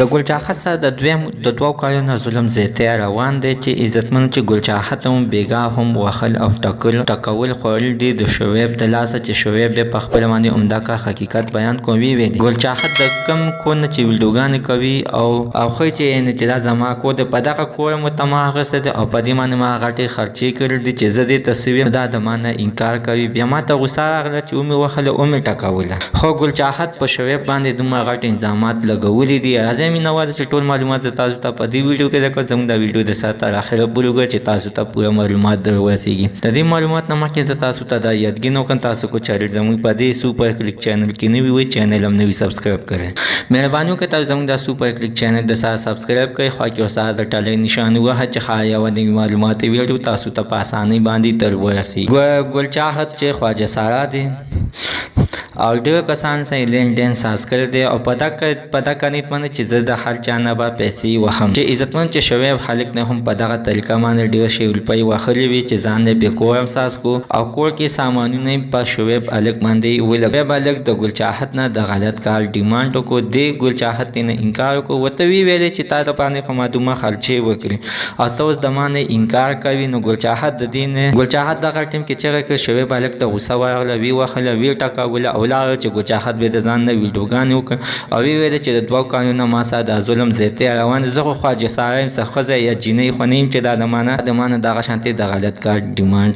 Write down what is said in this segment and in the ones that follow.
د ګل چاحت سره د دوو کالونو ظلم زیاتی روان دی چې عزتمنو چې ګل چاحت هم بیګا هم وهل او ټکول خوړل دي د شعیب د لاسه چې شعیب بیا په خپله باندې عمده کار حقیقت بیان کوي ویلي ګل چاحت د کم کور نه چې ویډیوګانې کوي او ښایي چې دا زما کور دی په دغه کور مو ته ما اخیستی دی او په دې باندې ما غټې خرچې کړي دي چې زه دې تصویر دا د ما نه انکار کوي بیا ما ته غوسه راغله چې ومې وهله ومې ټکوله خو ګل چاحت په شعیب باندې دومره غټ انظامات لګولي دي راځئ مینه واده چې ټول معلومات زه تاسو ته په دې ویډیو کې درکړم زموږ دا ویډیو د سر تر اخره پورې وګورئ چې تاسو ته پوره معلومات در ورسیږي د دې معلومات نه مخکې زه تاسو ته دا یادګي نه وکړم تاسو کو چینل زموږ په دې سوپر کلیک چینل کې نوي وي چینل هم نوي سبسکرایب کړئ مهرباني وکړئ تاسو زموږ دا سوپر کلیک چینل د سره سبسکرایب کړئ خوا کې ورسره د ټالۍ نشان ووهه چې ښایي یوه نوي معلومات ویډیو تاسو ته په اسانۍ باندې در ورسیږي ګل چاحت چې خواجه سارا دی او ډېر کسان سره لین دین ساز کړی دی او په دغه نیت باندې چې زه د هر چا نه به پیسې وهم چې عزتمند چې شعیب هلک نه هم په دغه طریقه باندې ډېر شی روپۍ وهلې وي چې ځان یې پرې کور هم ساز کړو او کور کې سامانونه یې په شعیب هلک باندې ولګول شعیب هلک د ګل چاحت نه د غلط کار ډیمانډ وکړو دې ګل چاحت نه انکار وکړو ورته ویلې چې تا د باندې خو ما دومره خرچې وکړي او ته اوس د ما نه انکار کوي نو ګل چاحت د دې نه ګل چاحت دغه ټیم کې چغې کړې شعیب هلک ته غوسه ورغله ویې وهله ویې ټکوله ولاړه چې ګل چاحت بیا د ځان نه ویډیوګانې وکړه او ویې ویله چې د دوو کالونو ما سره دا ظلم زیاتی روان دی زه خو خواجه سارا یم څه ښځه یا جینۍ خو نه یم چې دا د ما نه دغه شانتې د غلط کار ډیمانډ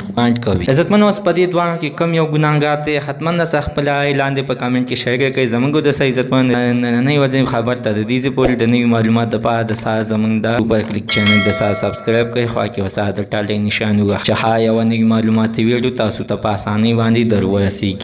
کوي عزتمنو اوس په دې دواړو کې کم یو ګناهګار دی حتما نسه خپله رایې لاندې په کامنټ کې شریکه کړئ زموږ د صحیح عزتمن نننۍ ورځې خبر ته د دې ځای پورې د نوي معلومات دپاره د سهار زموږ د سوپر کلیک چینل د سهار سبسکرایب کړئ خوا کې ورسره د ټالۍ نشان ووهه چې ښایي یوه نوي معلوماتي ویډیو تاسو ته په اسانۍ باندې در ورسیږي